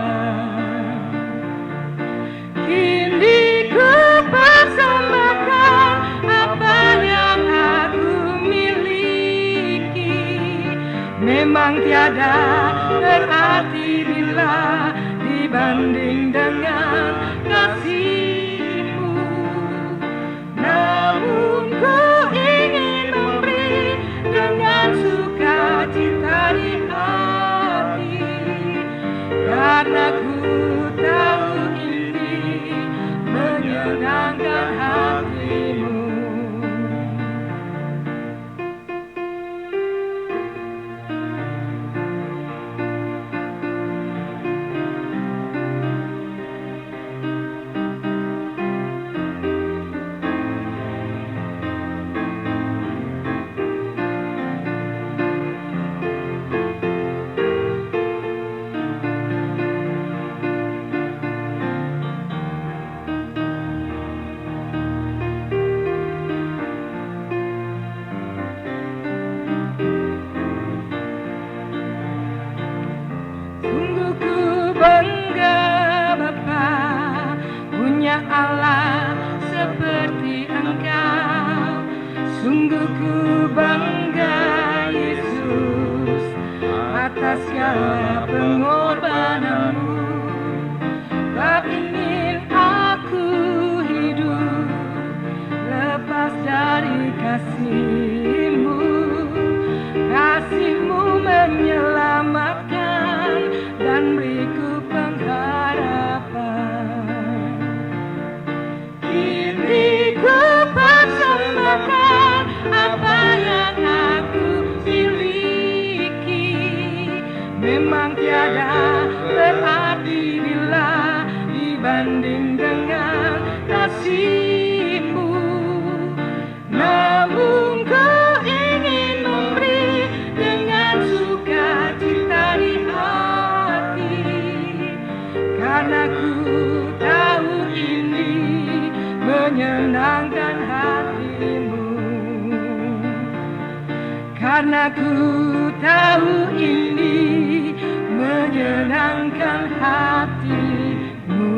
Kini ku persembahkan apa yang aku miliki. Memang tiada berarti bila dibanding dengan kasih-Mu. Namun ku ingin memberi dengan sukacita di hati, karena ku tahu ini menyenangkan hati-Mu. Sungguh ku bangga Bapa, punya Allah seperti Engkau. Sungguh ku bangga Yesus atas segala pengorbanan-Mu. Tak ingin aku hidup lepas dari kasih-Mu. Kasih-Mu menyelamatkan dan beriku pengharapan. Kini ku persembahkan apa yang aku miliki. Memang tiada berarti bila dibanding dengan kasih-Mu. Namun ku ingin memberi dengan sukacita di hati, karena ku tahu ini menyenangkan hati-Mu. Karena ku tahu ini menyenangkan hati-Mu.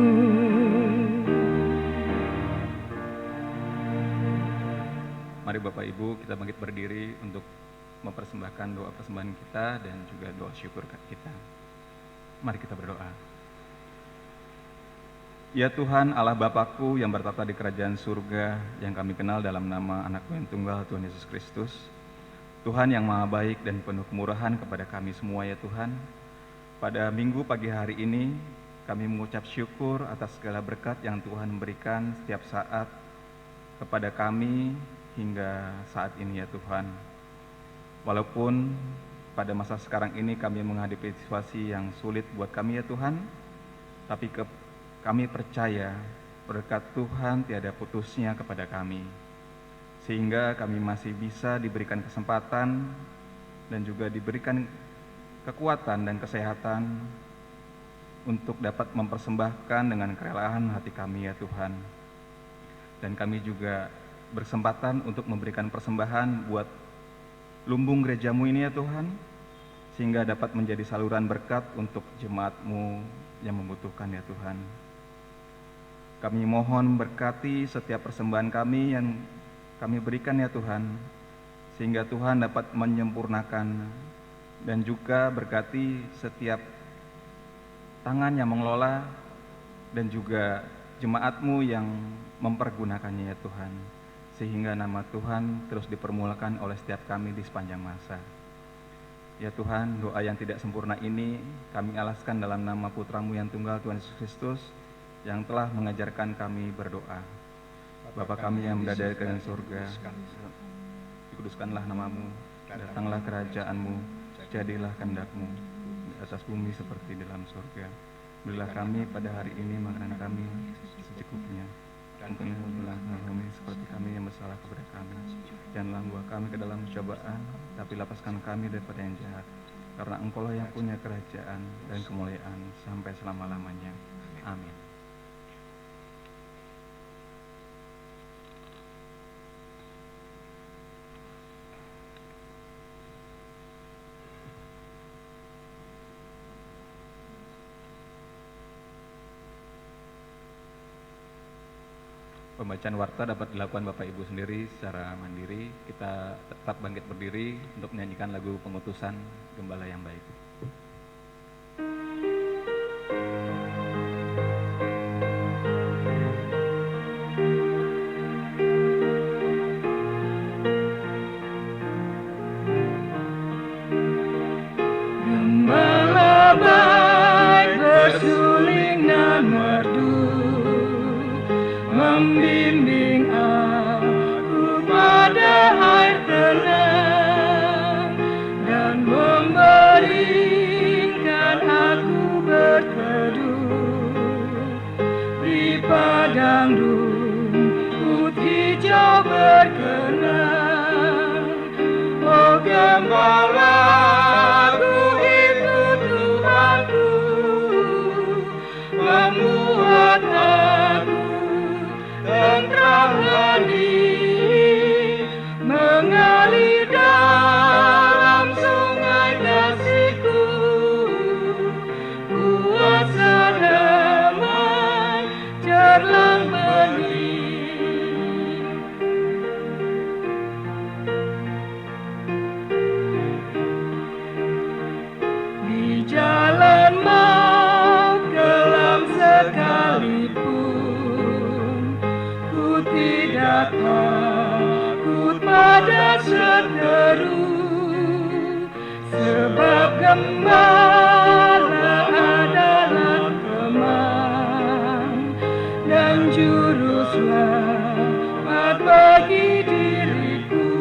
Mari Bapak Ibu kita bangkit berdiri untuk mempersembahkan doa persembahan kita dan juga doa syukur kita. Mari kita berdoa. Ya Tuhan Allah Bapakku yang bertata di kerajaan surga, yang kami kenal dalam nama Anak-Mu yang tunggal Tuhan Yesus Kristus. Tuhan yang maha baik dan penuh kemurahan kepada kami semua ya Tuhan. Pada minggu pagi hari ini kami mengucap syukur atas segala berkat yang Tuhan berikan setiap saat kepada kami hingga saat ini ya Tuhan. Walaupun pada masa sekarang ini kami menghadapi situasi yang sulit buat kami ya Tuhan, tapi kami percaya berkat Tuhan tiada putusnya kepada kami, sehingga kami masih bisa diberikan kesempatan dan juga diberikan kekuatan dan kesehatan untuk dapat mempersembahkan dengan kerelaan hati kami ya Tuhan. Dan kami juga berkesempatan untuk memberikan persembahan buat lumbung gereja-Mu ini ya Tuhan, sehingga dapat menjadi saluran berkat untuk jemaat-Mu yang membutuhkan ya Tuhan. Kami mohon berkati setiap persembahan kami yang kami berikan ya Tuhan, sehingga Tuhan dapat menyempurnakan, dan juga berkati setiap tangan yang mengelola dan juga jemaat-Mu yang mempergunakannya ya Tuhan, sehingga nama Tuhan terus dipermulakan oleh setiap kami di sepanjang masa. Ya Tuhan, doa yang tidak sempurna ini kami alaskan dalam nama Putra-Mu yang tunggal, Tuhan Yesus Kristus, yang telah mengajarkan kami berdoa. Bapa kami yang berada di dalam surga, dikuduskanlah nama-Mu, datanglah kerajaan-Mu, jadilah kehendak-Mu di atas bumi seperti di dalam surga. Berilah kami pada hari ini makanan kami secukupnya, dan ampunilah kami seperti kami yang bersalah kepada kami. Janganlah membawa kami ke dalam cobaan, tapi lepaskan kami daripada yang jahat. Karena Engkau-lah yang punya kerajaan dan kemuliaan sampai selama-lamanya. Amin. Pembacaan warta dapat dilakukan Bapak Ibu sendiri secara mandiri. Kita tetap bangkit berdiri untuk menyanyikan lagu pengutusan Gembala yang Baik. Gembala baik bersuling dan merdu, membimbing aku pada air tenang, dan membaringkan aku berteduh di padang rumput hijau berkenan. Oh Gembalaku itu Tuhanku, membuat aku tentram hati, mengalir dalam sungai kasih-Ku, kuasa damai cerlang bening. Di jalan maut kelam sekalipun, ku tidak takut pada seteru, sebab Gembala adalah teman dan juru selamat bagi diriku.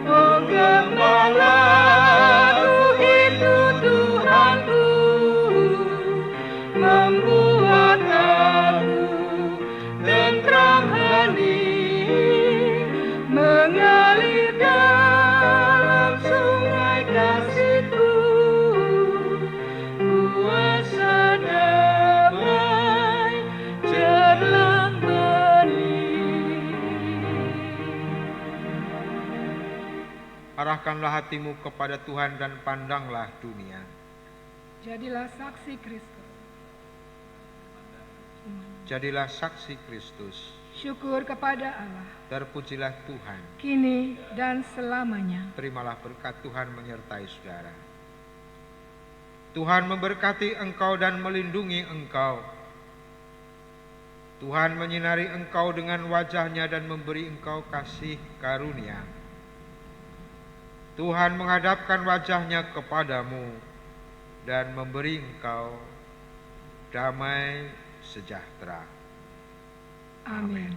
Oh Gembalaku itu Tuhanku, membuat aku tentram hening, mengalir dalam sungai kasih-Ku, kuasa damai cerlang bening. Arahkanlah hatimu kepada Tuhan dan pandanglah dunia. Jadilah saksi Kristus. Jadilah saksi Kristus. Syukur kepada Allah, Terpujilah Tuhan. kini dan selamanya. Terimalah berkat Tuhan menyertai saudara. Tuhan memberkati engkau dan melindungi engkau. Tuhan menyinari engkau dengan wajah-Nya dan memberi engkau kasih karunia. Tuhan menghadapkan wajah-Nya kepadamu dan memberi engkau damai sejahtera. Amin.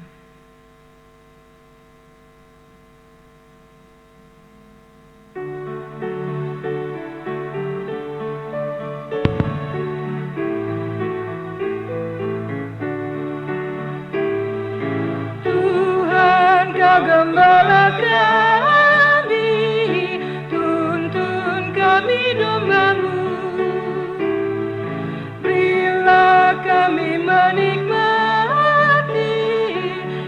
Tuhan, Kau Gembala kami, tuntun kami domba-Mu, berilah kami menikmati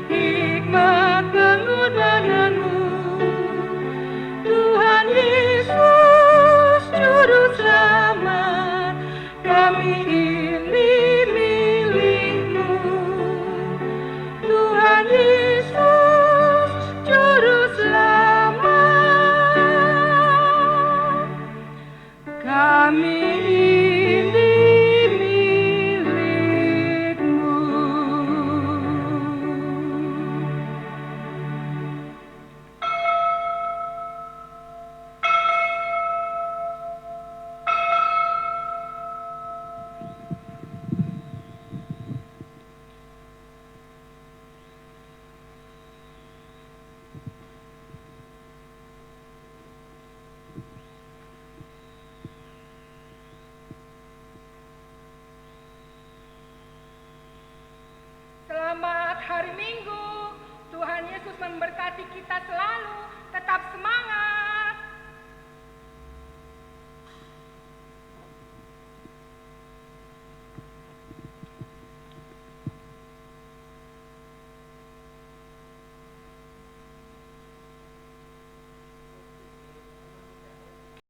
hikmat pengorbanan-Mu. Tuhan Yesus Juru Selamat, kami ini milik-Mu. hari Minggu. Tuhan Yesus memberkati kita selalu. Tetap semangat.